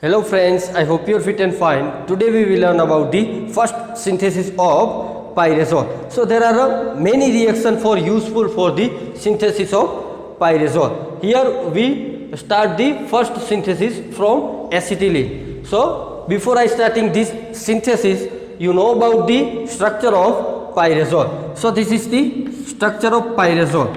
Hello friends, I hope you're fit and fine. Today we will learn about the first synthesis of pyrazole. So there are many reactions for useful for the synthesis of pyrazole. Here we start the first synthesis from acetylene. So before I starting this synthesis, you know about the structure of pyrazole. So this is the structure of pyrazole.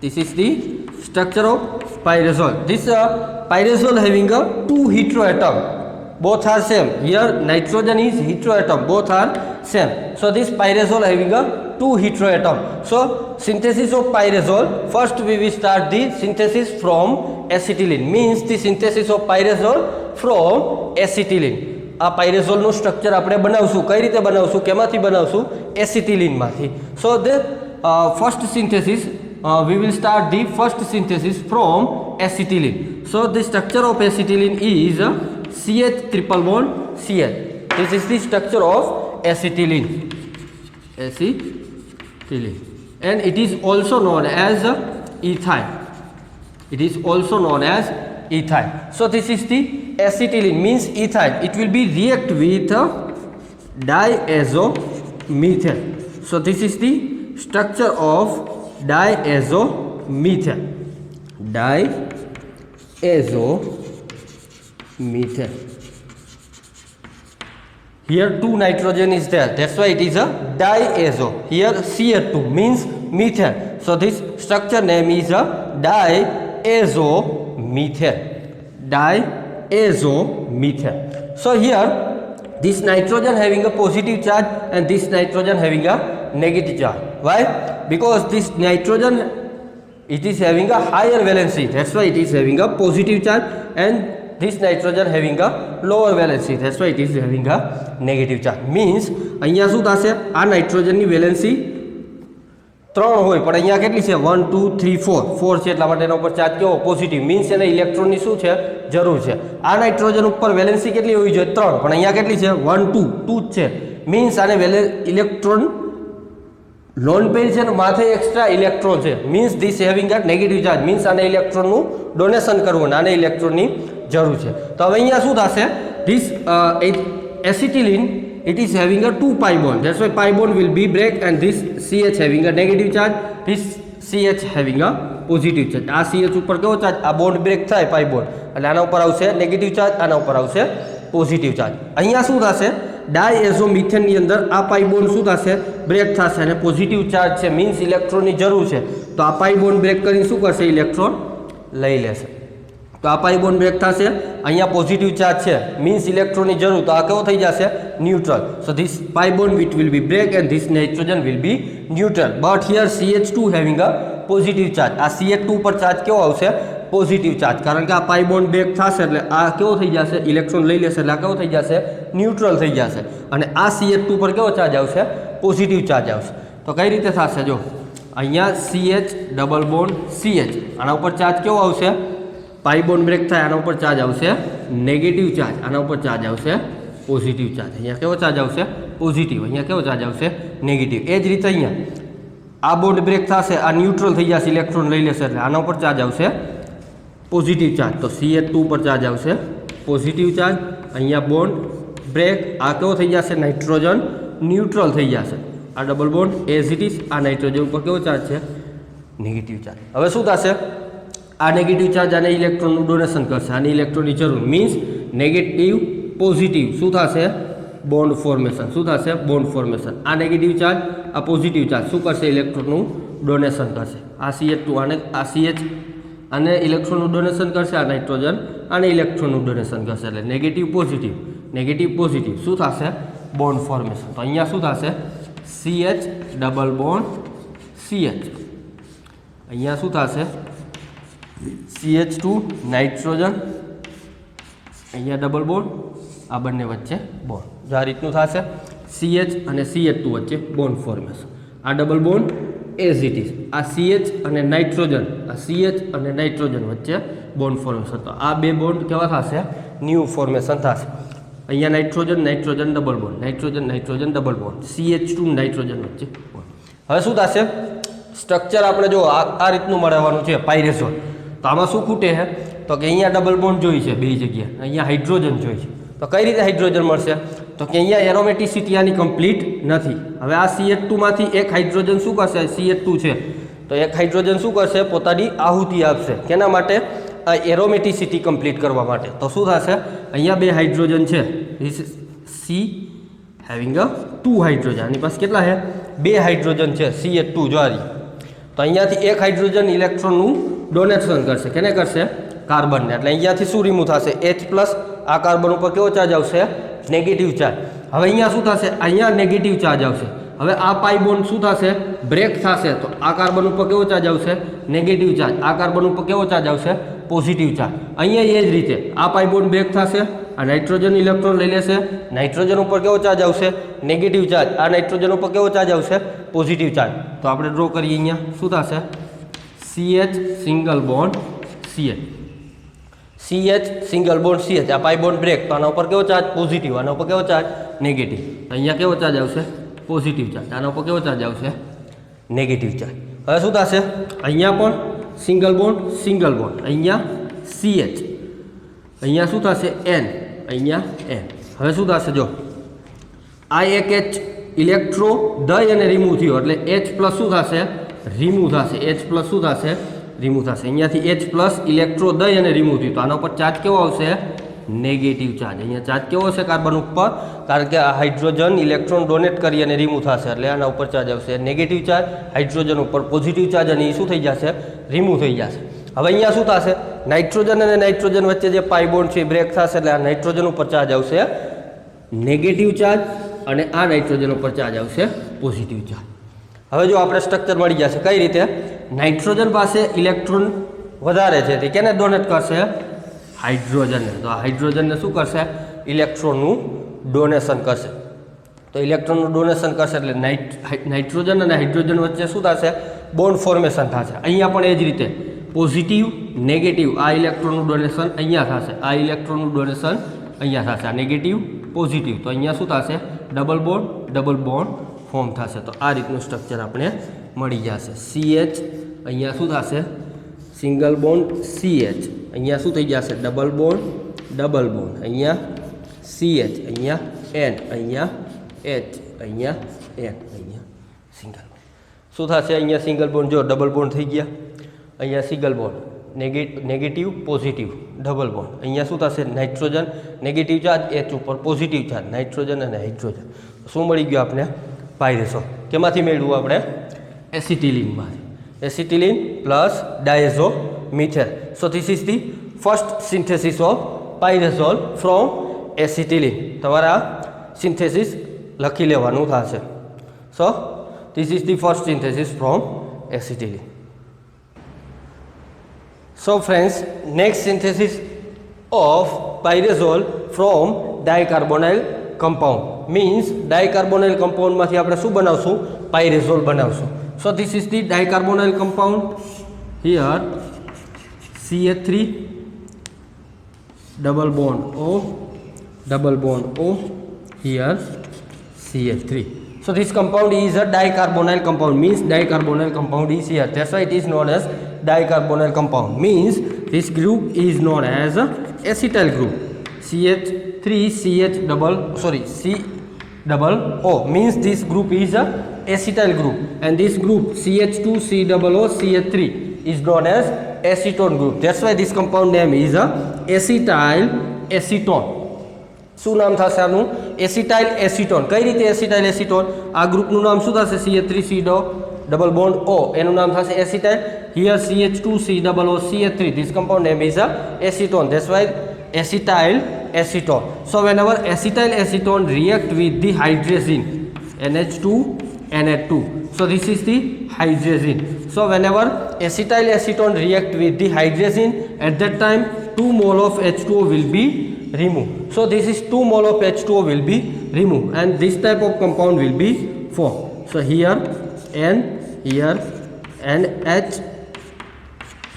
This is the structure of pyrazole. This pyrazole having a two heteroatom. Both are same. Here nitrogen is heteroatom. Both are same. So this pyrazole having a two heteroatom. So synthesis of pyrazole. First we will start the synthesis from acetylene. Means the synthesis of pyrazole from acetylene. આ પાયરેઝોલનું structure આપણે બનાવશું. કઈ રીતે બનાવશું, કેમાંથી બનાવશું? એસિટિલિનમાંથી. So the first synthesis we will start the first synthesis from acetylene. So the structure of acetylene is CH triple bond Cl. This is the structure of acetylene. Acetylene, and it is also known as ethyl. It is also known as ethyl. So this is the acetylene, means ethyl. It will be react with diazomethane. So this is the structure of diazomethane. Diazomethane. Here two nitrogen is there, that's why it is a diazo. Here Cl2 means methane. So this structure name is a diazomethane. Diazomethane. So here this nitrogen having a positive charge and this nitrogen having a negative charge. Why? Because this nitrogen, it is having a higher valency, that's why it is having a positive charge, and this nitrogen having a lower valency, that's why it is having a negative charge. Means અહીંયા શું થશે, આ નાઇટ્રોજનની valency 3 હોય, પણ અહીંયા કેટલી છે? 1 2 3 4 4 છે, એટલા માટે એના ઉપર ચાર્જ કેવો? પોઝિટિવ. મીન્સ એને ઇલેક્ટ્રોનની શું છે? જરૂર છે. આ નાઇટ્રોજન ઉપર વેલેન્સી કેટલી હોવી જોઈએ? 3, પણ અહીંયા કેટલી છે? 1 2 2 જ છે. મીન્સ આને ઇલેક્ટ્રોન લોન પેર છે ને માથે એક્સ્ટ્રા ઇલેક્ટ્રોન છે. Means this having a negative charge. Means આને ઇલેક્ટ્રોનનું ડોનેશન કરવું, આને ઇલેક્ટ્રોનની જરૂર છે. તો હવે અહીંયા શું થશે? This acetylene, it is having a 2 pi bond, that's why pi bond will be break, and this CH having a negative charge, this CH having a positive charge. આ CH ઉપર કેવો ચાર્જ? આ બોન્ડ બ્રેક થાય pi bond, એટલે આના ઉપર આવશે negative charge, આના ઉપર આવશે પોઝિટિવ ચાર્જ. અહીંયા શું થશે? ડાયએઝોમિથેનની અંદર આ પાઈ બોન્ડ શું થશે? બ્રેક થશે, અને પોઝિટિવ ચાર્જ છે, મીન્સ ઇલેક્ટ્રોનની જરૂર છે. તો આ પાઈ બોન્ડ બ્રેક કરીને શું કરશે? ઇલેક્ટ્રોન લઈ લેશે. તો આ પાઈ બોન્ડ બ્રેક થશે, અહીંયા પોઝિટિવ ચાર્જ છે, મીન્સ ઇલેક્ટ્રોનની જરૂર, તો આ કેવો થઈ જશે? Neutral. So this pi bond which will be break and this nitrogen will be neutral. But here CH2 having a positive charge. આ CH2 ઉપર ચાર્જ કેવો આવશે? Positive charge. કારણ કે આ પાઈ બોન્ડ બ્રેક થશે એટલે આ કેવો થઈ જશે? ઇલેક્ટ્રોન લઈ લેશે, એટલે આ કેવો થઈ જશે? ન્યુટ્રલ થઈ જશે. અને આ CH2 પર કેવો ચાર્જ આવશે? પોઝિટિવ ચાર્જ આવશે. તો કઈ રીતે થશે? જો અહીંયા CH ડબલ બોન્ડ CH, આના ઉપર ચાર્જ કેવો આવશે? પાઈ બોન્ડ બ્રેક થાય, આના ઉપર ચાર્જ આવશે નેગેટિવ ચાર્જ, આના ઉપર ચાર્જ આવશે પોઝિટિવ ચાર્જ. અહીંયા કેવો ચાર્જ આવશે? પોઝિટિવ. અહીંયા કેવો ચાર્જ આવશે? નેગેટિવ. એ જ રીતે અહીંયા આ બોન્ડ બ્રેક થશે, આ ન્યુટ્રલ થઈ જશે, ઇલેક્ટ્રોન લઈ લેશે, એટલે આના ઉપર ચાર્જ આવશે પોઝિટિવ ચાર્જ. તો CH2 ઉપર ચાર્જ આવશે પોઝિટિવ ચાર્જ. અહીંયા બોન્ડ બ્રેક, આ કેવો થઈ જશે? નાઇટ્રોજન ન્યુટ્રલ થઈ જશે. આ double bond as it is, આ નાઇટ્રોજન ઉપર કેવો ચાર્જ છે? Negative charge. હવે શું થશે? આ નેગેટિવ ચાર્જ આને ઇલેક્ટ્રોનનું ડોનેશન કરશે, આની ઇલેક્ટ્રોનની જરૂર. મીન્સ નેગેટિવ પોઝિટિવ શું થશે? Bond formation. શું થશે? Bond formation. આ નેગેટિવ ચાર્જ, આ પોઝિટિવ ચાર્જ શું કરશે? ઇલેક્ટ્રોનનું ડોનેશન કરશે. આ CH2 આને, આ CH આને ઇલેક્ટ્રોનનું ડોનેશન કરશે, આ નાઇટ્રોજન આને ઇલેક્ટ્રોનનું ડોનેશન કરશે, એટલે નેગેટિવ પોઝિટિવ, નેગેટિવ પોઝિટિવ શું થશે? Bond formation. તો અહીંયા શું થશે? CH double bond CH. અહીંયા શું થશે? CH2 નાઇટ્રોજન, અહીંયા ડબલ બોન્ડ, આ બંને વચ્ચે બોન્ડ. જો આ રીતનું થશે, CH અને CH2 વચ્ચે બોન્ડ ફોર્મેશન. આ double bond as it is, આ CH અને નાઇટ્રોજન, આ CH અને નાઇટ્રોજન વચ્ચે બોન્ડ ફોર્મેશન. તો આ બે બોન્ડ કેવા થશે? ન્યૂ ફોર્મેશન થશે. અહીંયા nitrogen nitrogen double bond, nitrogen nitrogen double bond, CH2 nitrogen વચ્ચે બોન્ડ. હવે શું થશે? સ્ટ્રક્ચર આપણે જો આ રીતનું મળવાનું છે પાયરેઝોલ. તો આમાં શું ખૂટે છે? તો કે અહીંયા ડબલ બોન્ડ જોઈ છે બે જગ્યાએ, અહીંયા હાઇડ્રોજન જોઈ છે. તો કઈ રીતે હાઇડ્રોજન મળશે? તો કે અહીંયા એરોમેટિસિટી આની કમ્પ્લીટ નથી. હવે આ CH2 માંથી એક હાઇડ્રોજન શું કરશે? CH2 છે તો એક હાઇડ્રોજન શું કરશે? પોતાની આહુતિ આપશે. કેના માટે? આ એરોમેટિસિટી કમ્પ્લીટ કરવા માટે. તો શું થશે? અહીંયા બે હાઇડ્રોજન છે, this C having a 2 hydrogen. આની પાસે કેટલા છે? બે હાઇડ્રોજન છે, CH2 જ્વારી. તો અહીંયાથી એક હાઇડ્રોજન ઇલેક્ટ્રોનનું ડોનેશન કરશે. કેને કરશે? કાર્બનને. એટલે અહીંયાથી શું રિમૂવ થશે? H+. આ કાર્બન ઉપર કેવો ચાર્જ આવશે? Negative charge. હવે અહીંયા શું થશે? અહીંયા નેગેટિવ ચાર્જ આવશે. હવે આ પાઈ બોન્ડ શું થશે? બ્રેક થશે. તો આ કાર્બન ઉપર કેવો ચાર્જ આવશે? Negative charge. આ કાર્બન ઉપર કેવો ચાર્જ આવશે? Positive charge. અહીંયા એ જ રીતે આ પાઈ બોન્ડ બ્રેક થશે, આ નાઇટ્રોજન ઇલેક્ટ્રોન લઈ લેશે, નાઇટ્રોજન ઉપર કેવો ચાર્જ આવશે? Negative charge. આ નાઇટ્રોજન ઉપર કેવો ચાર્જ આવશે? Positive charge. તો આપણે ડ્રો કરીએ. અહીંયા શું થશે? CH single bond CH, CH single bond CH. આ પાઈ બોન્ડ બ્રેક. તો આના ઉપર કેવો ચાર્જ? પોઝિટિવ. આના ઉપર કેવો ચાર્જ? નેગેટિવ. અહીંયા કેવો ચાર્જ આવશે? Positive charge. આના ઉપર કેવો ચાર્જ આવશે? Negative charge. હવે શું થશે? અહીંયા પણ સિંગલ બોન્ડ સિંગલ બોન્ડ, અહીંયા CH, અહીંયા શું થશે? N, અહીંયા N. હવે શું થશે? જો આ એક H ઇલેક્ટ્રો દઈ અને રિમૂવ થયો એટલે H+ શું થશે? રિમૂવ થશે. H+ શું થશે? રિમૂવ થશે. અહીંયાથી H+ ઇલેક્ટ્રો દઈ અને રિમૂવ થયું તો આના ઉપર ચાર્જ કેવો આવશે? Negative charge. અહીંયા ચાર્જ કેવો હશે કાર્બન ઉપર? કારણ કે આ હાઇડ્રોજન ઇલેક્ટ્રોન ડોનેટ કરી અને રિમૂવ થશે એટલે આના ઉપર ચાર્જ આવશે નેગેટિવ ચાર્જ. હાઇડ્રોજન ઉપર પોઝિટિવ ચાર્જ અને એ શું થઈ જશે? રિમૂવ થઈ જશે. હવે અહીંયા શું થશે? નાઇટ્રોજન અને નાઇટ્રોજન વચ્ચે જે પાઈ બોન્ડ છે એ બ્રેક થશે એટલે આ નાઇટ્રોજન ઉપર ચાર્જ આવશે નેગેટિવ ચાર્જ અને આ નાઇટ્રોજન ઉપર ચાર્જ આવશે પોઝિટિવ ચાર્જ. હવે જો આપણે સ્ટ્રક્ચર મળી જશે કઈ રીતે? નાઇટ્રોજન પાસે ઇલેક્ટ્રોન વધારે છે તે કેને ડોનેટ કરશે? હાઇડ્રોજનને. તો આ હાઇડ્રોજનને શું કરશે? ઇલેક્ટ્રોનનું ડોનેશન કરશે. તો ઇલેક્ટ્રોનનું ડોનેશન કરશે એટલે નાઇટ્રોજન અને હાઇડ્રોજન વચ્ચે શું થશે? બોન્ડ ફોર્મેશન થશે. અહીંયા પણ એ જ રીતે પોઝિટિવ નેગેટિવ. આ ઇલેક્ટ્રોનનું ડોનેશન અહીંયા થશે, આ ઇલેક્ટ્રોનનું ડોનેશન અહીંયા થશે, આ નેગેટિવ પોઝિટિવ. તો અહીંયા શું થશે? ડબલ બોન્ડ ફોર્મ થશે. તો આ રીતનું સ્ટ્રક્ચર આપણે મળી જશે. CH અહીંયા શું થશે? સિંગલ બોન્ડ CH, અહીંયા શું થઈ જશે? Double bond. અહીંયા CH, અહીંયા N, અહીંયા H, અહીંયા N, અહીંયા સિંગલ બોન્ડ. શું થશે? અહીંયા સિંગલ બોન્ડ જો ડબલ બોન્ડ થઈ ગયા, અહીંયા single bond negative positive double bond. અહીંયા શું થશે? નાઇટ્રોજન નેગેટિવ ચાર્જ, H ઉપર પોઝિટિવ ચાર્જ, નાઇટ્રોજન અને હાઇડ્રોજન. શું મળી ગયું આપણે? પાયરેસો. કેમાંથી મેળવ્યું આપણે? એસિટિલિનમાંથી. Acetylene plus diazo methane. So this is the first synthesis of pyrazole from acetylene. તમારે આ સિન્થેસિસ લખી લેવાનું થશે. So this is the first synthesis from acetylene. So friends, next synthesis of pyrazole from dicarbonyl compound means dicarbonyl compound માંથી આપણે શું બનાવશું? pyrazole બનાવશું. So this is the dicarbonyl compound. Here CH3 double bond O, here CH3. So this compound is a dicarbonyl compound, means dicarbonyl compound is here. That's why it is known as dicarbonyl compound. Means this group is known as a acetyl group. C double O means this group is a acetyl group, and this group CH2COO CH3 is known as acetone group. That's why this compound name is a acetyl acetone. શું નામ થશે આનું? Acetyl acetone. કઈ રીતે acetyl acetone? આ ગ્રુપનું નામ શું થશે? CH3CO ડબલ બોન્ડ O, એનું નામ થશે acetyl. Here CH2COO CH3, this compound name is a acetone. That's why acetyl acetone. So whenever acetyl acetone react with the hydrazine NH2 NH2, so this is the hydrazine. So whenever acetyl acetone react with the hydrazine, at that time 2 mole of H2O will be removed. So this is 2 mole of H2O will be removed, and this type of compound will be formed. So here N, here NH,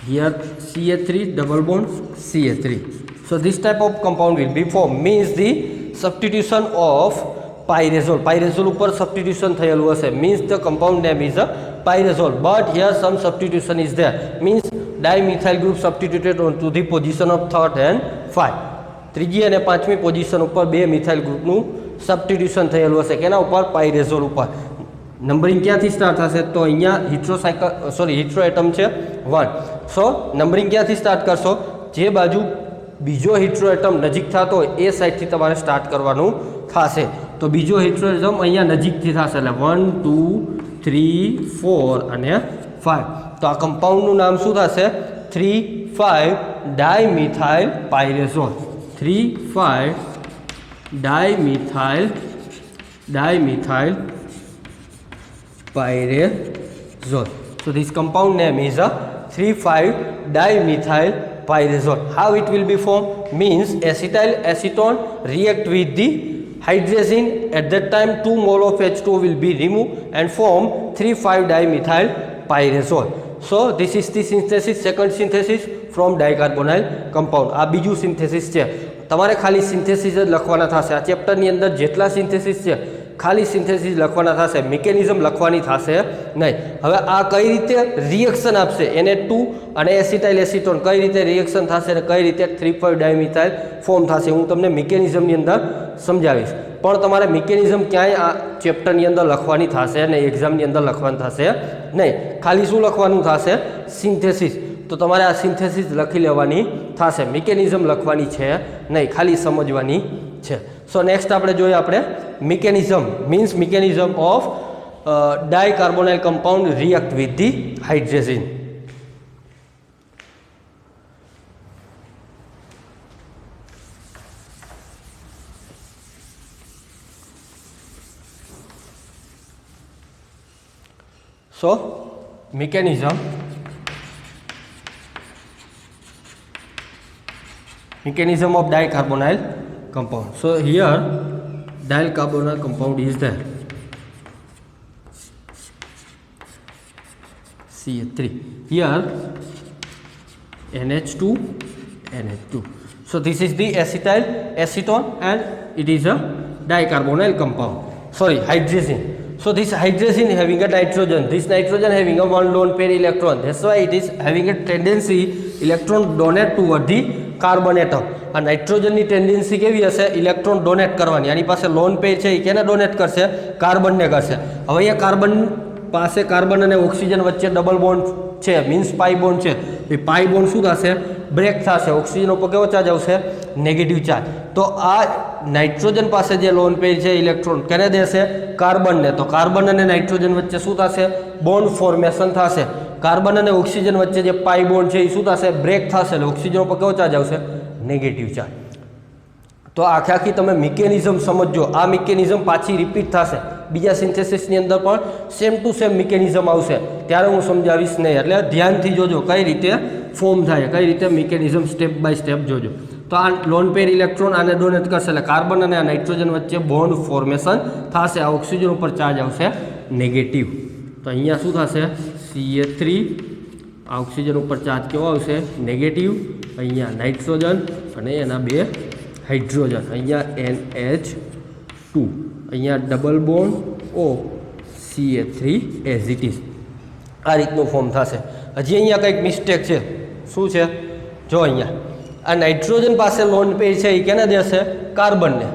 here CH3 double bond CH3. So this type of compound will be formed, means the substitution of pyrazole ઉપર substitution થયેલું હશે, means the compound name is a pyrazole, but here some substitution is there, means dimethyl group substituted on to the position of 3rd and 5. ત્રીજી અને પાંચમી position ઉપર બે methyl ગ્રુપનું substitution થયેલું હશે કેના ઉપર પાયરેઝોલ ઉપર. નંબરિંગ ક્યાંથી સ્ટાર્ટ થશે તો અહીંયા હિટ્રો એટમ છે 1. સો નંબરિંગ ક્યાંથી સ્ટાર્ટ કરશો જે બાજુ બીજો હિટ્રો એટમ નજીક થતો હોય એ સાઈડથી તમારે સ્ટાર્ટ કરવાનું થશે. તો બીજો હિટ્રો એટમ અહીંયા નજીકથી થશે એટલે 1 2 3 4 અને 5. તો આ કમ્પાઉન્ડનું નામ શું થશે 3,5 dimethyl પાયરેઝોલ. 3,5 dimethyl pyrazole. So this compound name is a 3,5 dimethyl pyrazole. How it will be formed means acetyl acetone react with the hydrazine. At that time 2 mole of H2 will be removed and form 3,5 dimethyl pyrazole. So this is the synthesis, second synthesis from dicarbonyl compound. આ બીજું synthesis છે. તમારે ખાલી synthesis જ લખવાના થશે. આ ચેપ્ટરની અંદર જેટલા સિન્થેસિસ છે ખાલી સિન્થેસિસ લખવાના થશે, મિકેનિઝમ લખવાની થશે નહીં. હવે આ કઈ રીતે રિએક્શન આપશે Na2 અને એસિટાઇલ એસિટોન કઈ રીતે રિએક્શન થશે અને કઈ રીતે 3,5 ડાયમિથાઇલ ફોર્મ થશે હું તમને મિકેનિઝમની અંદર સમજાવીશ. પણ તમારે મિકેનિઝમ ક્યાંય આ ચેપ્ટરની અંદર લખવાની થશે નહીં, એક્ઝામની અંદર લખવાનું થશે નહીં. ખાલી શું લખવાનું થશે સિન્થેસિસ. તો તમારે આ સિન્થેસિસ લખી લેવાની થશે, મિકેનિઝમ લખવાની છે નહીં, ખાલી સમજવાની છે. સો નેક્સ્ટ આપણે જોઈએ આપણે mechanism means mechanism of dicarbonyl compound react with the hydrogen. So mechanism of dicarbonyl compound. So here dicarbonyl compound is there, CH3. Here NH2 NH2. So this is the acetyl acetone and it is a dicarbonyl compound, sorry hydrazine. So this hydrazine having a nitrogen, this nitrogen having a one lone pair electron, that's why it is having a tendency electron donate toward the carbon atom. આ નાઇટ્રોજનની tendency કેવી હશે electron donate કરવાની. આની પાસે lone pair છે એ કેને donate કરશે કાર્બનને કરશે. હવે અહીંયા કાર્બન પાસે કાર્બન અને ઓક્સિજન વચ્ચે ડબલ બોન્ડ છે મીન્સ પાઈ બોન્ડ છે. એ પાઈ બોન્ડ શું થશે બ્રેક થશે, ઓક્સિજન ઉપર કેવો ચાર્જ આવશે નેગેટિવ ચાર્જ. તો આ નાઇટ્રોજન પાસે જે લોન પેર છે ઇલેક્ટ્રોન કેને દેશે કાર્બનને. તો કાર્બન અને નાઇટ્રોજન વચ્ચે શું થશે બોન્ડ ફોર્મેશન થશે. કાર્બન અને ઓક્સિજન વચ્ચે જે પાઈ બોન્ડ છે એ શું થશે બ્રેક થશે એટલે ઓક્સિજન ઉપર કેવો ચાર્જ આવશે નેગેટિવ ચાર્જ. તો આખી તમે મિકેનિઝમ સમજો. આ મિકેનિઝમ પાછી રિપીટ થશે બીજા સિન્થેસિસની અંદર પણ સેમ ટુ સેમ મિકેનિઝમ આવશે, ત્યારે હું સમજાવીશ નહીં. એટલે ધ્યાનથી જોજો કઈ રીતે ફોર્મ થાય, કઈ રીતે મિકેનિઝમ સ્ટેપ બાય સ્ટેપ જોજો. તો આ લોન પેર ઇલેક્ટ્રોન આને ડોનેટ કરશે એટલે કાર્બન અને આ નાઇટ્રોજન વચ્ચે બોન્ડ ફોર્મેશન થશે. આ ઓક્સિજન ઉપર ચાર્જ આવશે નેગેટિવ. તો અહીંયા શું થશે CH3, આ ઓક્સિજન ઉપર ચાર્જ કેવો આવશે નેગેટિવ. અહીંયા નાઇટ્રોજન અને એના બે હાઇડ્રોજન, અહીંયા NH2, અહીંયા ડબલ બોન્ડ O CH3 as it is. આ રીતનું ફોર્મ થશે. હજી અહીંયા કંઈક મિસ્ટેક છે. શું છે જો અહીંયા આ નાઇટ્રોજન પાસે લોન પેર છે એ કેને દેશે કાર્બનને.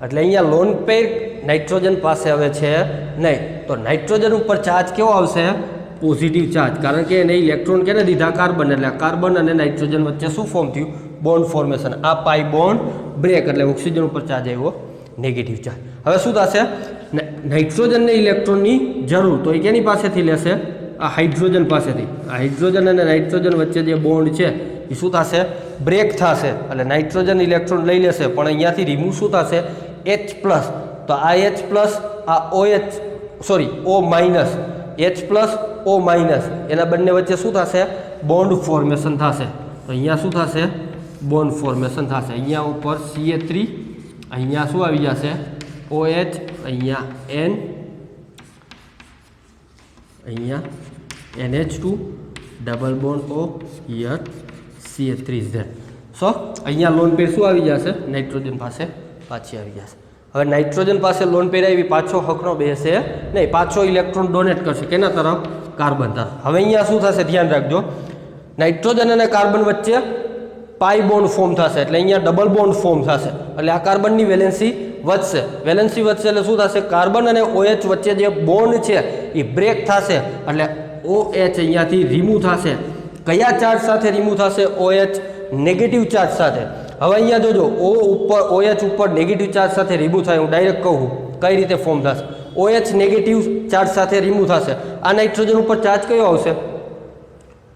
એટલે અહીંયા લોન પેર નાઇટ્રોજન પાસે હવે છે નહીં. તો નાઇટ્રોજન ઉપર ચાર્જ કેવો આવશે પોઝિટિવ ચાર્જ, કારણ કે એને ઇલેક્ટ્રોન કેને દીધા કાર્બન. એટલે કાર્બન અને નાઇટ્રોજન વચ્ચે શું ફોર્મ થયું બોન્ડ ફોર્મેશન. આ પાઈ બોન્ડ બ્રેક એટલે ઓક્સિજન ઉપર ચાર્જ આવ્યો નેગેટિવ ચાર્જ. હવે શું થશે નાઇટ્રોજનને ઇલેક્ટ્રોનની જરૂર તો એ કેની પાસેથી લેશે આ હાઇડ્રોજન પાસેથી. આ હાઇડ્રોજન અને નાઇટ્રોજન વચ્ચે જે બોન્ડ છે એ શું થશે બ્રેક થશે એટલે નાઇટ્રોજન ઇલેક્ટ્રોન લઈ લેશે પણ અહીંયાથી રિમૂવ શું થશે H+. તો આ H+, આ OH sorry O minus, H+, O minus એના બંને વચ્ચે શું થશે બોન્ડ ફોર્મેશન થશે. તો અહીંયા શું થશે બોન્ડ ફોર્મેશન થશે. અહીંયા ઉપર CH3, અહીંયા શું આવી જશે OH, અહીંયા N, અહીંયા NH2 ડબલ બોન્ડ O, here CH3 is there. So અહીંયા લોન પેર શું આવી જશે નાઇટ્રોજન પાસે પાછી આવી જશે. હવે નાઇટ્રોજન પાસે લોન પેર આવી પાછો હકનો બેસે નહીં, પાછો ઇલેક્ટ્રોન ડોનેટ કરશે કેના તરફ કાર્બન તરફ. હવે અહીંયા શું થશે ધ્યાન રાખજો નાઇટ્રોજન અને કાર્બન વચ્ચે પાઈ બોન્ડ ફોર્મ થશે, એટલે અહીંયા ડબલ બોન્ડ ફોર્મ થશે, એટલે આ કાર્બનની વેલેન્સી વધશે. વેલેન્સી વધશે એટલે શું થશે? કાર્બન અને OH વચ્ચે જે બોન્ડ છે એ બ્રેક થશે, એટલે OH અહીંયાથી રિમૂવ થશે. કયા ચાર્જ સાથે રિમૂવ થશે? OH નેગેટિવ ચાર્જ સાથે. હવે અહીંયા જોજો, OH ઉપર નેગેટિવ ચાર્જ સાથે રિમૂવ થાય. હું ડાયરેક્ટ કહું કઈ રીતે ફોર્મ થશે. OH નેગેટિવ ચાર્જ સાથે રિમૂવ થશે. આ નાઇટ્રોજન ઉપર ચાર્જ કયો આવશે?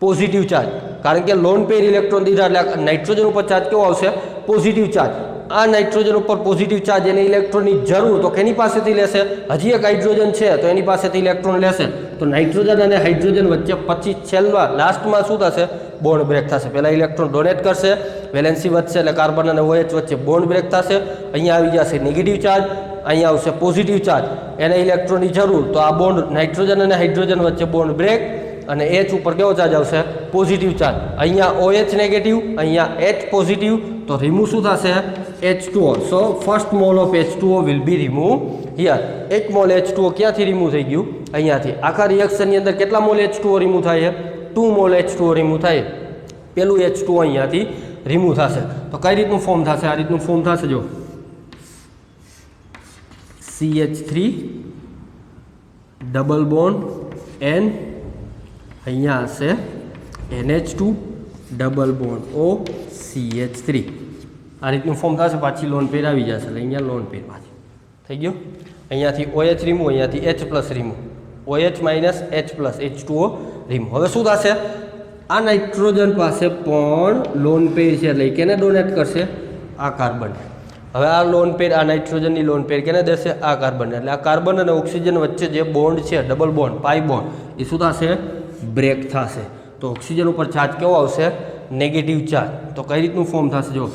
પોઝિટિવ ચાર્જ, કારણ કે લોન પેર ઇલેક્ટ્રોન દીધા એટલે નાઇટ્રોજન ઉપર ચાર્જ કેવો આવશે? Positive charge. આ નાઇટ્રોજન ઉપર પોઝિટિવ ચાર્જ, એને ઇલેક્ટ્રોનની જરૂર, તો કેની પાસેથી લેશે? હજી એક હાઇડ્રોજન છે તો એની પાસેથી ઇલેક્ટ્રોન લેશે. તો નાઇટ્રોજન અને હાઇડ્રોજન વચ્ચે પછી છેલ્લા લાસ્ટમાં શું થશે? બોન્ડ બ્રેક થશે. પહેલાં ઇલેક્ટ્રોન ડોનેટ કરશે, વેલેન્સી વધશે એટલે કાર્બન અને OH વચ્ચે બોન્ડ બ્રેક થશે. અહીંયા આવી જશે નેગેટિવ ચાર્જ, અહીંયા આવશે પોઝિટિવ ચાર્જ, એને ઇલેક્ટ્રોનની જરૂર, તો આ બોન્ડ નાઇટ્રોજન અને હાઇડ્રોજન વચ્ચે બોન્ડ બ્રેક, અને H ઉપર કેવો ચાર્જ આવશે? Positive charge. અહીંયા OH નેગેટિવ, અહીંયા H પોઝિટિવ, તો રિમૂવ શું થશે? H2O. So first mall of H2O will be remove here. 1 mole H2O ક્યાંથી રિમૂવ થઈ ગયું? અહીંયાથી. આખા રિએક્શનની અંદર કેટલા મોલ H2O રિમૂવ થાય છે? 2 મોલ H2O રિમૂવ થાય. પેલું H2O અહીંયાથી રિમૂવ થશે. તો કઈ રીતનું ફોર્મ થશે? આ રીતનું ફોર્મ થશે. જો CH3 ડબલ બોન્ડ N, અહીંયા હશે NH2 ડબલ બોન્ડ O CH3. આ રીતનું ફોર્મ થશે. પાછી લોન પેર આવી જશે, એટલે અહીંયા લોન પેર પાછી થઈ ગયો. અહીંયાથી OH રિમૂવ, અહીંયાથી H plus remove, OH minus H plus H2O remove. હવે શું થશે? આ નાઇટ્રોજન પાસે પણ લોન પેર છે, એટલે કેને ડોનેટ કરશે? આ કાર્બન. હવે આ લોન પેર, આ નાઇટ્રોજનની લોન પેર કેને દેશે? આ કાર્બન. એટલે આ કાર્બન અને ઓક્સિજન વચ્ચે જે બોન્ડ છે, ડબલ બોન્ડ, પાઈ બોન્ડ, એ શું થશે? બ્રેક થશે. તો ઓક્સિજન ઉપર ચાર્જ કેવો આવશે? Negative charge. તો કઈ રીતનું ફોર્મ થશે? જો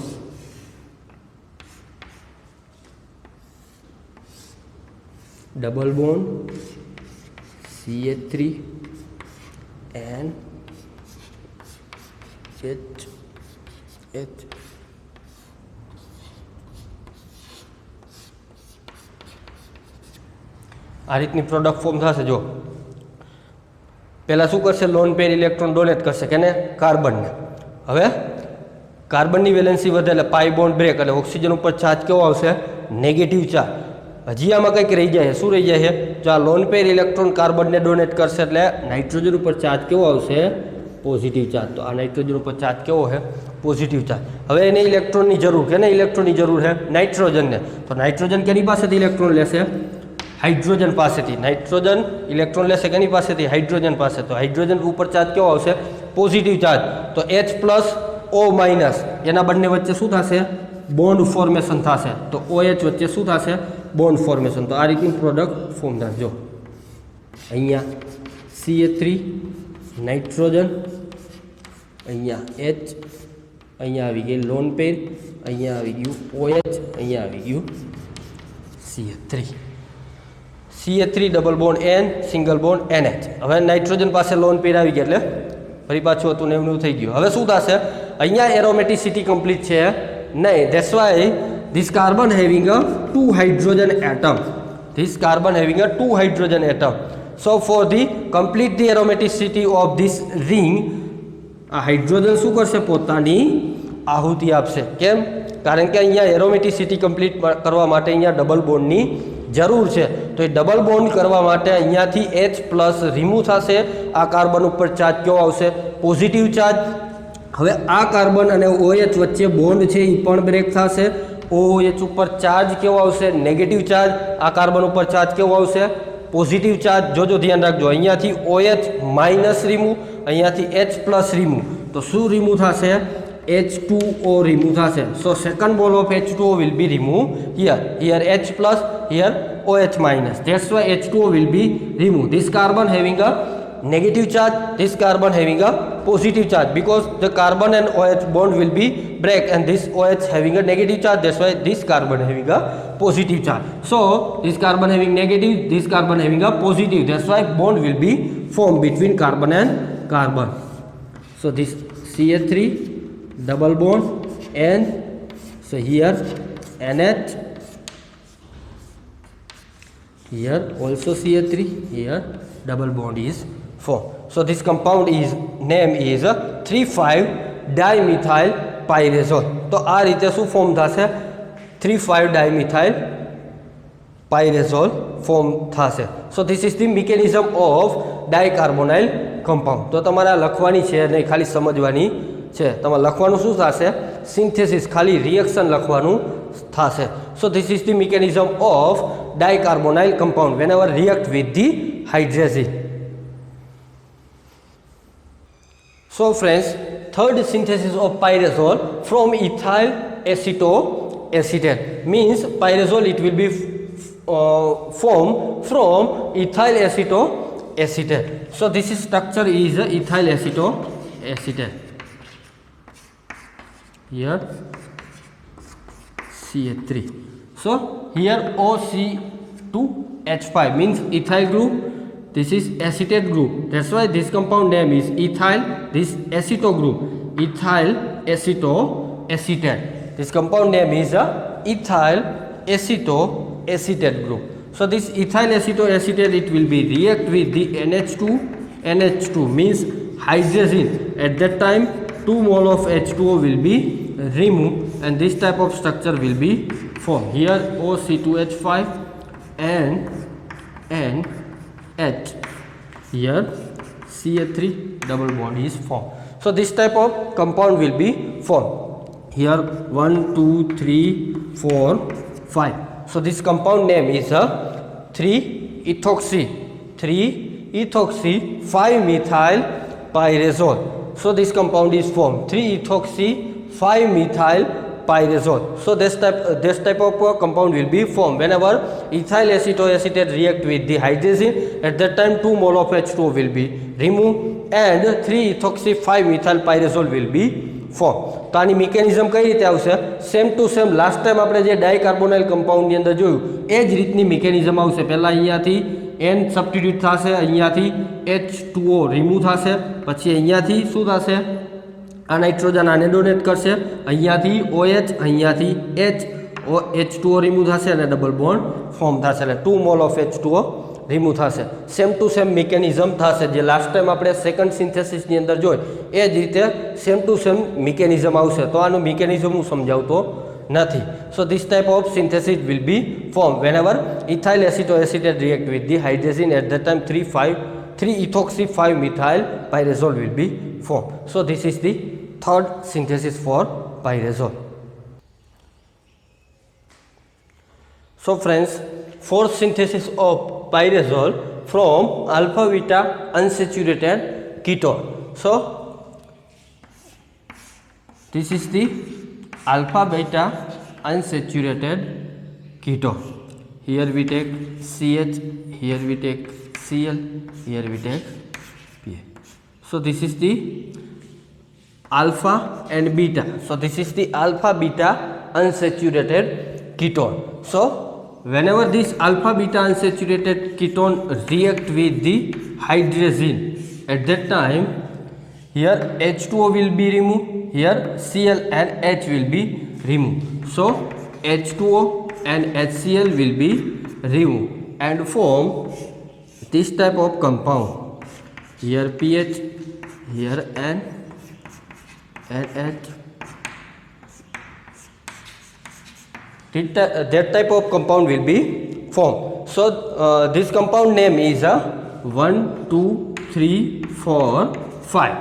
double bond CH3 and H. આ રીતની પ્રોડક્ટ ફોર્મ થશે. જો પહેલાં શું કરશે? લોન પેર ઇલેક્ટ્રોન ડોનેટ કરશે કેને? કાર્બનને. હવે કાર્બનની વેલેન્સી વધે એટલે પાઈ બોન્ડ બ્રેક, એટલે ઓક્સિજન ઉપર ચાર્જ કેવો આવશે? Negative charge. હજી આમાં કંઈક રહી જાય. શું રહી જાય છે? જો આ લોન પેર ઇલેક્ટ્રોન કાર્બનને ડોનેટ કરશે એટલે નાઇટ્રોજન ઉપર ચાર્જ કેવો આવશે? Positive charge. તો આ નાઇટ્રોજન ઉપર ચાર્જ કેવો છે? Positive charge. હવે એને ઇલેક્ટ્રોનની જરૂર, કેને ઇલેક્ટ્રોનની જરૂર છે? નાઇટ્રોજનને. તો નાઇટ્રોજન કેની પાસેથી ઇલેક્ટ્રોન લેશે? હાઇડ્રોજન પાસેથી. નાઇટ્રોજન ઇલેક્ટ્રોન લેશે કેની પાસેથી? હાઇડ્રોજન પાસે. તો હાઇડ્રોજન ઉપર ચાર્જ કેવો આવશે? Positive charge. તો H પ્લસ O માઇનસ, એના બંને વચ્ચે શું થશે? બોન્ડ ફોર્મેશન થશે. તો OH વચ્ચે શું થશે? Bond formation. તો આ રીતની પ્રોડક્ટ ફોર્મ થશે. જો અહીંયા CH3 નાઇટ્રોજન, અહીંયા H, અહીંયા આવી ગઈ લોન પેર, અહીંયા આવી ગયું OH, અહીંયા આવી ગયું CH3. CH3 double bond N, single bond NH. હવે નાઇટ્રોજન પાસે લોન પેર આવી ગયા એટલે ફરી પાછું હતું ને એમનું થઈ ગયું. હવે શું થશે? અહીંયા એરોમેટિસિટી કમ્પ્લીટ છે નહીં. That's why this carbon having a 2 hydrogen atom. This carbon having a 2 hydrogen atom. So for the complete the aromaticity of this ring, આ હાઇડ્રોજન શું કરશે? પોતાની આહુતિ આપશે. કેમ? કારણ કે અહીંયા એરોમેટિસિટી કમ્પ્લીટ કરવા માટે અહીંયા ડબલ બોન્ડની જરૂર છે. તો એ ડબલ બોન્ડ કરવા માટે અહીંયાથી H પ્લસ રિમૂવ થશે. આ કાર્બન ઉપર ચાર્જ કેવો આવશે? Positive charge. હવે આ કાર્બન અને OH વચ્ચે બોન્ડ છે એ પણ બ્રેક થશે. OH ઉપર ચાર્જ કેવો આવશે? Negative charge. આ કાર્બન ઉપર ચાર્જ કેવો આવશે? Positive charge. જોજો ધ્યાન રાખજો. અહીંયાથી OH માઇનસ રિમૂવ, અહીંયાથી H પ્લસ રિમૂવ. તો શું રિમૂવ થશે? H2O રિમૂવ થશે. So second mole of H2O will be remove here. Here H પ્લસ, here OH minus. That's why H2O will be removed. This carbon having a negative charge, this carbon having a positive charge, because the carbon and OH bond will be break, and this OH having a negative charge. That's why this carbon having a positive charge. So this carbon having negative, this carbon having a positive. That's why bond will be formed between carbon and carbon. So this CH3 double bond and so here NH, here also CH3, here double bond is form. So this compound is name is 3,5 dimethyl pyrazole. તો આ રીતે શું form થશે? 3,5 dimethyl pyrazole form થશે. So this is the mechanism of dicarbonyl compound. તો તમારે લખવાની છે નહીં, ખાલી સમજવાની છે. તમારે લખવાનું શું થશે? સિન્થેસિસ, ખાલી રિએક્શન લખવાનું થશે. So this is the mechanism of dicarbonyl compound whenever react with the hydrazine. So friends, third synthesis of pyrazole from ethyl acetoacetate means pyrazole it will be formed from ethyl acetoacetate. So this is structure is ethyl acetoacetate. Here CH3. So here OC2H5 means ethyl group. This is acetate group. That's why this compound name is ethyl. This aceto group, ethyl acetoacetate. This compound name is ethyl acetoacetate group. So this ethyl acetoacetate it will be react with the NH2 means hydrazine. At that time 2 mole of H2O will be removed and this type of structure will be formed. Here OC2H5 and H. Here CH3 double bond is formed. So this type of compound will be formed. Here 1, 2, 3, 4, 5. So this compound name is 3-ethoxy-5-methyl pyrazole. So this compound is formed 3-ethoxy-5-methyl pyrazole. So this type of compound will be formed whenever ethyl acetoacetate react with the hydrazine. At that time 2 mole of H2O will be removed and 3-ethoxy-5-methyl pyrazole will be formed. તો આની mechanism કઈ રીતે આવશે? Same to same last time આપણે જે ડાયકાર્બોનાઇલ કમ્પાઉન્ડની અંદર જોયું એ જ રીતની મિકેનિઝમ આવશે. પહેલાં અહીંયાથી N સબસ્ટિટ્યુટ થશે, અહીંયાથી H2O રિમૂવ થશે, પછી અહીંયાથી શું થશે? આ નાઇટ્રોજન આને ડોનેટ કરશે, અહીંયાથી OH, અહીંયાથી H2O રિમૂવ થશે અને ડબલ બોન્ડ ફોર્મ થશે એટલે 2 મોલ ઓફ H2O રિમૂવ થશે. સેમ ટુ સેમ મિકેનિઝમ થશે જે લાસ્ટ ટાઈમ આપણે સેકન્ડ સિન્થેસિસની અંદર જોઈ એ જ રીતે સેમ ટુ સેમ મિકેનિઝમ આવશે. તો આનું મિકેનિઝમ હું સમજાવતો નથી. So this type of synthesis will be form whenever ethyl acetoacetate react with the hydrazine. At that time 3-ethoxy-5-methyl pyrazole will be formed. So this is the third synthesis for pyrazole. So friends, fourth synthesis of pyrazole from alpha beta unsaturated ketone. So this is the alpha beta unsaturated ketone. Here we take CH, here we take Cl, here we take Pa. So this is the alpha and beta. So this is the alpha beta unsaturated ketone. So whenever this alpha beta unsaturated ketone react with the hydrazine, at that time here H2O will be removed, here Cl and H will be removed. So H2O and HCl will be removed and form this type of compound. Here pH, here N and H. That type of compound will be formed. So this compound name is 1, 2, 3, 4, 5.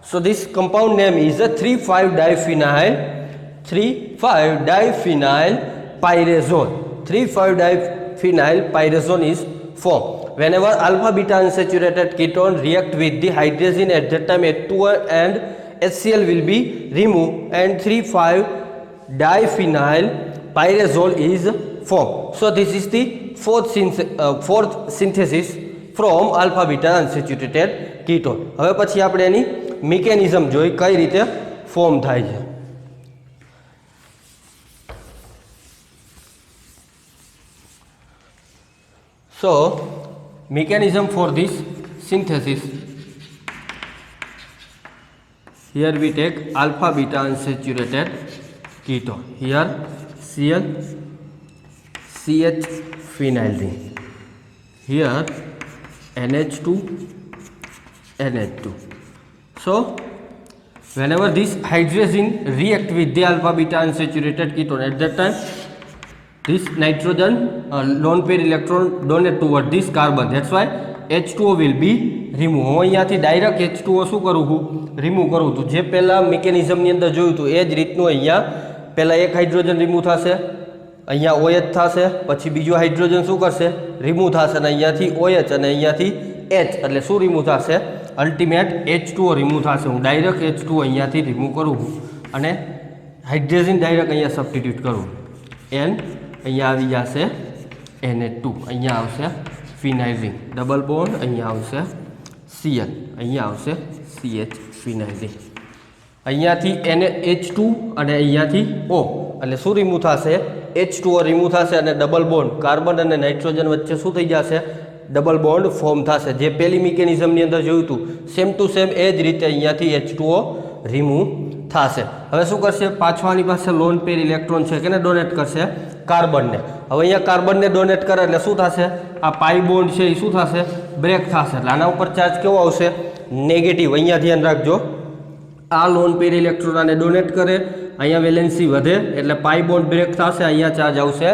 So this compound name is 3,5-diphenyl pyrazole. 3,5-diphenyl pyrazole is formed whenever alpha beta unsaturated ketone react with the hydrazine. At that time H2O and HCl will be removed and 3,5-diphenyl pyrazole is formed. So this is the fourth synthesis from alpha beta unsaturated ketone. હવે પછી આપણે એની mechanism જોઈ કઈ રીતે form થાય છે. So mechanism for this synthesis, here we take alpha beta unsaturated ketone, here Cl CH phenyl ring, here NH2 NH2. So whenever this hydrazine react with the alpha beta unsaturated ketone, at that time this nitrogen lone pair electron donate toward this carbon. That's why H2O will be remove. હું અહીંયાથી direct H2O શું કરું છું, remove કરું છું. જે પહેલાં મિકેનિઝમની અંદર જોયું હતું એ જ રીતનું અહીંયા પહેલાં એક હાઇડ્રોજન રિમૂવ થશે, અહીંયા OH થશે, પછી બીજું હાઇડ્રોજન શું કરશે, રિમૂવ થશે, અને અહીંયાથી OH અને અહીંયાથી H, એટલે શું રિમૂવ થશે, અલ્ટિમેટ H2O રિમૂવ થશે. હું ડાયરેક્ટ H2O અહીંયાથી રિમૂવ કરું છું અને હાઇડ્રોજન ડાયરેક્ટ અહીંયા સબસ્ટિટ્યુટ કરું. N અહીંયા આવી જશે NH2, અહીંયા આવશે ફિનાઇલ રિંગ, ડબલ બોન્ડ અહીંયા આવશે Cl, અહીંયા આવશે CH ફિનાઇલ રિંગ. અહીંયાથી H2 અને અહીંયાથી O, એટલે શું રિમૂવ થશે, H2O રિમૂવ થશે અને ડબલ બોન્ડ કાર્બન અને નાઇટ્રોજન વચ્ચે શું થઈ જશે, ડબલ બોન્ડ ફોર્મ થશે. જે પહેલી મિકેનિઝમની અંદર જોયું હતું સેમ ટુ સેમ એ જ રીતે અહીંયાથી H2O રિમૂવ થશે. હવે શું કરશે, પાછો આની પાસે લોન પેર ઇલેક્ટ્રોન છે કેને ડોનેટ કરશે, કાર્બનને. હવે અહીંયા કાર્બનને ડોનેટ કરે એટલે શું થશે, આ પાઈ બોન્ડ છે એ શું થશે, બ્રેક થશે. એટલે આના ઉપર ચાર્જ કેવો આવશે, નેગેટિવ. અહીંયા ધ્યાન રાખજો, આ લોન પેર ઇલેક્ટ્રોન આને ડોનેટ કરે, અહીંયા વેલેન્સી વધે એટલે પાઈ બોન્ડ બ્રેક થશે, અહીંયા ચાર્જ આવશે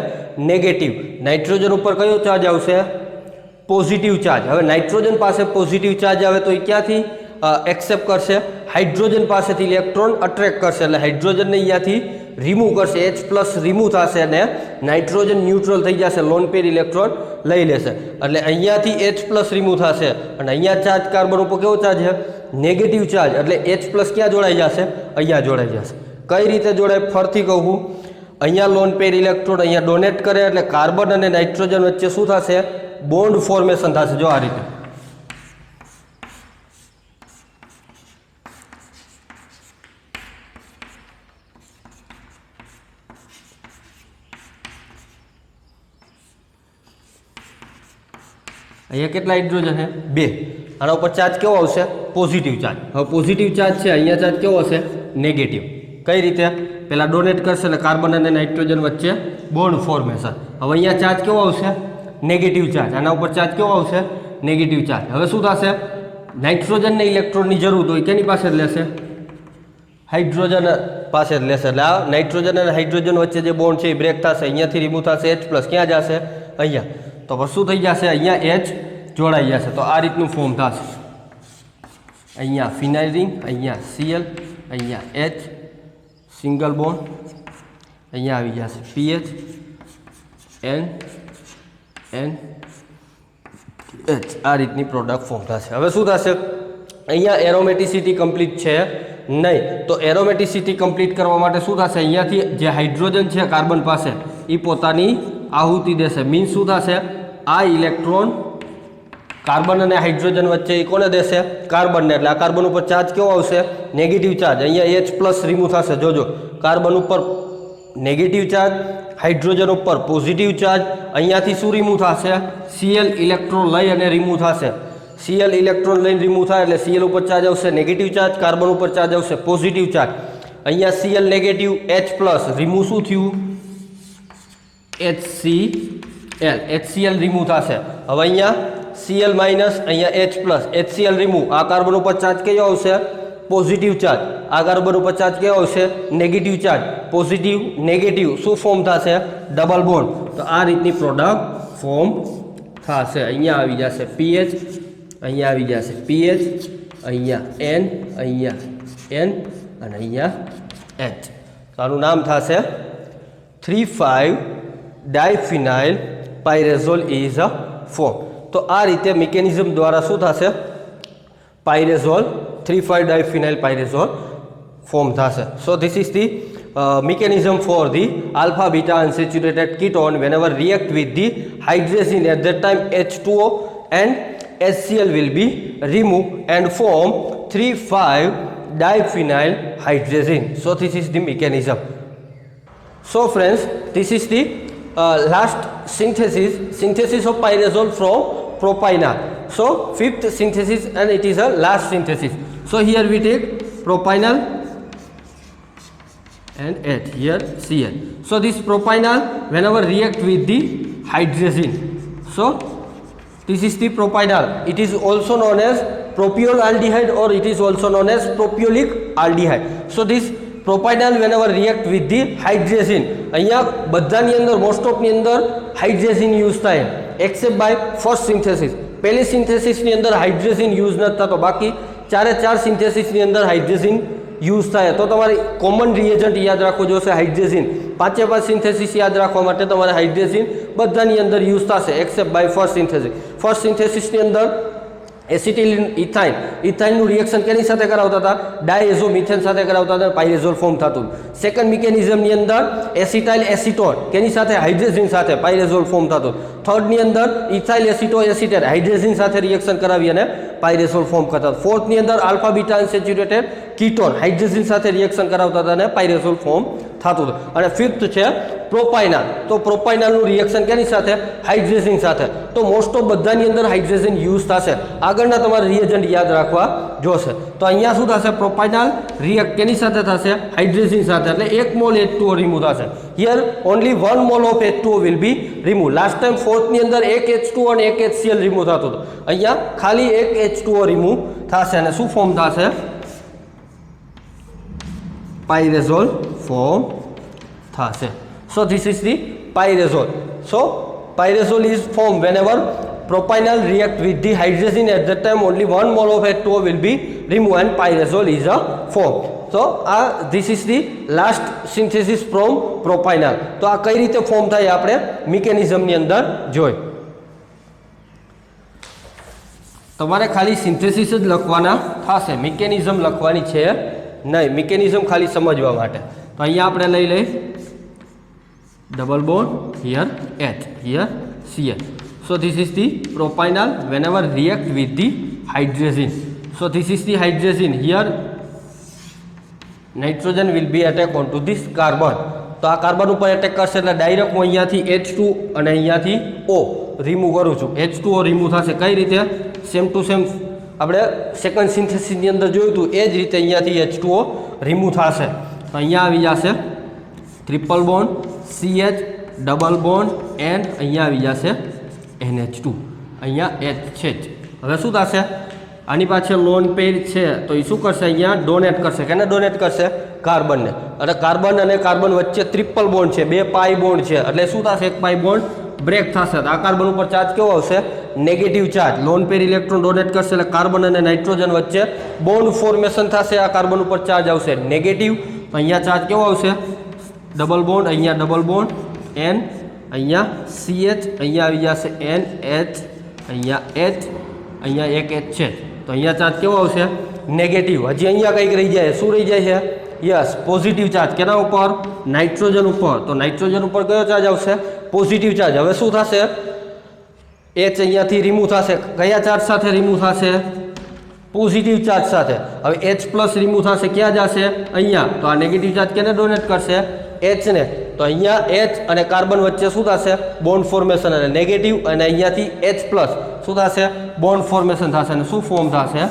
નેગેટિવ. નાઇટ્રોજન ઉપર કયો ચાર્જ આવશે, પોઝિટિવ ચાર્જ. હવે નાઇટ્રોજન પાસે પોઝિટિવ ચાર્જ આવે તો એ ક્યાંથી એક્સેપ્ટ કરશે, હાઇડ્રોજન પાસેથી ઇલેક્ટ્રોન અટ્રેક્ટ કરશે, એટલે હાઇડ્રોજનને અહીંયાથી રિમૂવ કરશે, H+ રિમૂવ થશે અને નાઇટ્રોજન ન્યુટ્રલ થઈ જશે, લોન પેર ઇલેક્ટ્રોન લઈ લેશે. એટલે અહીંયાથી H+ રિમૂવ થશે અને અહીંયા ચાર્જ કાર્બન ઉપર કેવો ચાર્જ છે, નેગેટિવ ચાર્જ, એટલે H+ ક્યાં જોડાઈ જશે, અહીંયા જોડાઈ જશે. કઈ રીતે જોડાય, ફરથી કહું, અહીંયા લોન પેર ઇલેક્ટ્રોન અહીંયા ડોનેટ કરે એટલે કાર્બન અને નાઇટ્રોજન વચ્ચે શું થશે, બોન્ડ ફોર્મેશન થશે. જો આ રીતે અહીંયા કેટલા હાઇડ્રોજન છે, 2. આના ઉપર ચાર્જ કેવો આવશે, પોઝિટિવ ચાર્જ. હવે પોઝિટિવ ચાર્જ છે, અહીંયા ચાર્જ કેવો હશે, નેગેટિવ. કઈ રીતે, પહેલાં ડોનેટ કરશે એટલે કાર્બન અને નાઇટ્રોજન વચ્ચે બોન્ડ ફોર્મેશન. હવે અહીંયા ચાર્જ કેવો આવશે, નેગેટિવ ચાર્જ. આના ઉપર ચાર્જ કેવો આવશે, નેગેટિવ ચાર્જ. હવે શું થશે, નાઇટ્રોજનને ઇલેક્ટ્રોનની જરૂર હોય કેની પાસે જ લેશે, હાઇડ્રોજન પાસે જ લેશે. એટલે આ નાઇટ્રોજન અને હાઇડ્રોજન વચ્ચે જે બોન્ડ છે એ બ્રેક થશે, અહીંયાથી રિમૂવ થશે H+, ક્યાં જશે, અહીંયા. તો પછી શું થઈ જશે, અહીંયા H જોડાઈ જશે. તો આ રીતનું ફોર્મ થશે, અહીંયા ફિનાઇલ રિંગ, અહીંયા Cl, અહીંયા H સિંગલ બોન્ડ, અહીંયા આવી જશે PH, N H. આ રીતની પ્રોડક્ટ ફોર્મ થશે. હવે શું થશે, અહીંયા એરોમેટિસિટી કમ્પ્લીટ છે નહીં, તો એરોમેટિસિટી કમ્પ્લીટ કરવા માટે શું થશે, અહીંયાથી જે હાઇડ્રોજન છે કાર્બન પાસે એ પોતાની આહુતિ દેશે. મીન્સ શું થશે, આ ઇલેક્ટ્રોન કાર્બન અને હાઇડ્રોજન વચ્ચે એ કોને દેશે, કાર્બનને. એટલે આ કાર્બન ઉપર ચાર્જ કેવો આવશે, નેગેટિવ ચાર્જ. અહીંયા H+ રિમૂવ થશે. જોજો, કાર્બન ઉપર નેગેટિવ ચાર્જ, હાઇડ્રોજન ઉપર પોઝિટિવ ચાર્જ. અહીંયાથી શું રિમૂવ થશે, Cl ઇલેક્ટ્રોન લઈ અને રિમૂવ થશે. Cl ઇલેક્ટ્રોન લઈને રિમૂવ થાય એટલે Cl ઉપર ચાર્જ આવશે નેગેટિવ ચાર્જ, કાર્બન ઉપર ચાર્જ આવશે પોઝિટિવ ચાર્જ. અહીંયા Cl નેગેટિવ, H+ રિમૂવ શું થયું, HCl રિમૂવ થશે. હવે અહીંયા Cl માઇનસ, અહીંયા H+, HCl રિમૂવ. આ કાર્બન ઉપર ચાર્જ કયો આવશે, પોઝિટિવ ચાર્જ. આ કાર્બન ઉપર ચાર્જ કેવો આવશે, નેગેટિવ ચાર્જ. પોઝિટિવ નેગેટિવ શું ફોર્મ થશે, ડબલ બોન્ડ. તો આ રીતની પ્રોડક્ટ ફોર્મ થશે. અહીંયા આવી જશે PH, અહીંયા આવી જશે PH, અહીંયા N, અહીંયા N અને અહીંયા H. તો આનું નામ થશે 3,5-diphenyl pyrazole is a form. તો આ રીતે મિકેનિઝમ દ્વારા શું થશે, પાયરેઝોલ 3,5-diphenyl pyrazole form થશે. So this is the mechanism for the alpha beta unsaturated ketone whenever react with the hydrazine. At that time H2O and HCl will be removed and form 3,5-diphenyl hydrazine. So this is the mechanism. So friends, this is the last synthesis of pyrazole from propional. So fifth synthesis, and it is a last synthesis. So here we take propional and H, here Cl. So this propional whenever react with the hydrazine, so this is the propional. It is also known as propiol aldehyde or it is also known as propiolic aldehyde. So this propionyl whenever react with the hydrazine, અહીંયા બધાની અંદર most ઓફની અંદર hydrazine use થાય accept by first synthesis. પહેલી સિન્થેસિસની અંદર hydrazine use નથી થતો, બાકી ચારે ચાર સિન્થેસિસની અંદર હાઇડ્રેઝિન યુઝ થાય. તો તમારે કોમન રિએજન્ટ યાદ રાખવું જોશે હાઇડ્રેઝિન. પાંચે પાંચ સિન્થેસિસ યાદ રાખવા માટે તમારે હાઇડ્રેઝિન બધાની અંદર યુઝ થશે except by first synthesis. First સિન્થેસિસની અંદર એસિટિલિન ઇથાઇન, ઇથાઇનનું રિએક્શન કેની સાથે કરાવતા હતા? ડાયએઝોમિથેન સાથે કરાવતા હતા, પાયરેઝોલ ફોર્મ થતું. સેકન્ડ મિકેનિઝમની અંદર એસિટાઇલ એસિટોન કેની સાથે? હાઇડ્રેઝિન સાથે પાયરેઝોલ ફોર્મ થતું. થર્ડની અંદર ઇથાઇલ એસિટો એસિટેટ હાઇડ્રેઝિન સાથે રિએક્શન કરાવી અને પાયરેઝોલ ફોર્મ કરતા. ફોર્થની અંદર આલ્ફા બીટા અનસેચ્યુરેટેડ કીટોન હાઇડ્રેઝિન સાથે રિએક્શન કરાવતા હતા અને પાયરેઝોલ ફોર્મ થતું હતું. અને ફિફ્થ છે પ્રોપાઇનાલ. તો પ્રોપાઇનાલનું રિએક્શન કેની સાથે? હાઇડ્રેઝિન સાથે. તો મોસ્ટ ઓફ બધાની અંદર હાઇડ્રેઝિન યુઝ થશે. આગળના તમારે રિએજન્ટ યાદ રાખવા જોશે. તો અહીંયા શું થશે? પ્રોપાઇનાલ રિએક્ટ કેની સાથે થશે? હાઇડ્રેઝિન સાથે. એટલે 1 મોલ H2O રિમૂવ થશે. Here only 1 mole of H2O will be remove. Last time ફોર્થની અંદર 1 H2O અને 1 HCl રિમૂવ થતું હતું. અહીંયા ખાલી 1 H2O રિમૂવ થશે અને શું ફોર્મ થશે? પાયરેઝોલ ફોર્મ થશે. So this is the pyrazole. So pyrazole is formed whenever propionyl react with the hydrazine. At that time only 1 mole of H2O will be removed and pyrazole is a form. So this is the last synthesis from propionyl. તો આ કઈ રીતે form થાય આપણે મિકેનિઝમની અંદર જોઈ. તમારે ખાલી સિન્થેસિસ જ લખવાના થશે, મિકેનિઝમ લખવાની છે નહીં. મિકેનિઝમ ખાલી સમજવા માટે. તો અહીંયા આપણે લઈ લઈ double bond, here H, here Cl. So this is the propionyl whenever react with the hydrazine. So this is the hydrazine. Here nitrogen will be attack onto this carbon. તો આ કાર્બન ઉપર એટેક કરશે એટલે direct હું અહીંયાથી H2 અને અહીંયાથી O remove કરું છું. H2O રિમૂવ થશે કઈ રીતે? સેમ ટુ સેમ આપણે સેકન્ડ સિન્થેસિસની અંદર જોયું હતું એ જ રીતે અહીંયાથી H2O રિમૂવ થશે. તો અહીંયા આવી જશે triple bond CH double bond and અહીંયા આવી જશે NH2. અહીંયા H છે જ. હવે શું થશે? આની પાછળ લોન પેર છે તો એ શું કરશે? અહીંયા ડોનેટ કરશે. કેને ડોનેટ કરશે? કાર્બનને. અને કાર્બન અને કાર્બન વચ્ચે ટ્રિપલ બોન્ડ છે, 2 પાઈ બોન્ડ છે એટલે શું થશે? 1 પાઈ બોન્ડ બ્રેક થશે. આ કાર્બન ઉપર ચાર્જ કેવો આવશે? Negative charge. Lone pair electron donate કરશે એટલે કાર્બન અને નાઇટ્રોજન વચ્ચે બોન્ડ ફોર્મેશન થશે. આ કાર્બન ઉપર ચાર્જ આવશે નેગેટિવ. અહીંયા ચાર્જ કેવો આવશે? ડબલ બોન્ડ, અહીંયા ડબલ બોન્ડ એન, અહીંયા CH, અહીંયા આવી જશે NH, અહીંયા H, અહીંયા એક H છે તો અહીંયા ચાર્જ કેવો આવશે? નેગેટિવ. હજી અહીંયા કંઈક રહી જાય. શું રહી જાય છે? Yes, positive charge. કેના ઉપર? નાઇટ્રોજન ઉપર. તો નાઇટ્રોજન ઉપર કયો ચાર્જ આવશે? Positive charge. હવે શું થશે? H અહીંયાથી રિમૂવ થશે. કયા ચાર્જ સાથે રિમૂવ થશે? પોઝિટિવ ચાર્જ સાથે. હવે H પ્લસ રિમૂવ થશે. ક્યાં જશે? અહીંયા. તો આ નેગેટિવ ચાર્જ કેને ડોનેટ કરશે? H ને. તો અહીંયા H અને કાર્બન વચ્ચે શું થશે? Bond formation. અને નેગેટિવ અને અહીંયાથી H પ્લસ શું થશે? બોન્ડ ફોર્મેશન થશે. અને શું ફોર્મ થશે?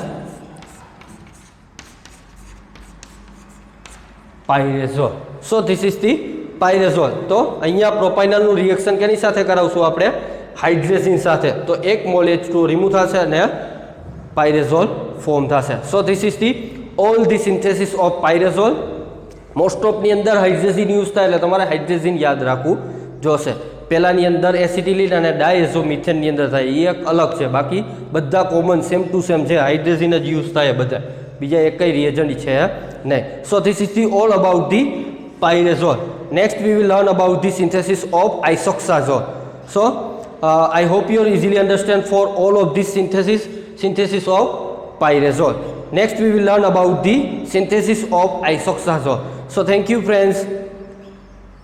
Pyrazole. So this is the pyrazole. તો અહીંયા પ્રોપાઇનલનું રિએક્શન કેની સાથે કરાવશું આપણે? હાઇડ્રેઝિન સાથે. તો 1 મોલ H2O રિમૂવ થશે અને પાયરેઝોલ ફોર્મ થશે. So this is the all the synthesis of pyrazole. Most ઓફની અંદર હાઇડ્રેઝિન યુઝ થાય એટલે તમારે હાઇડ્રેઝિન યાદ રાખવું જોશે. પહેલાંની અંદર એસિટિલિન અને ડાયઝોમિથેનની અંદર થાય એ એક અલગ છે. બાકી બધા કોમન સેમ ટુ સેમ છે. હાઇડ્રેઝિન જ યુઝ થાય બધા, બીજા એક કઈ રિએજન્ટ છે નહીં. So this is the all about the pyrazole. Next we will learn about the synthesis of isoxazole. So I hope you easily understand for all of this synthesis of pyrazole. Next we will learn about the synthesis of isoxazole. So thank you friends.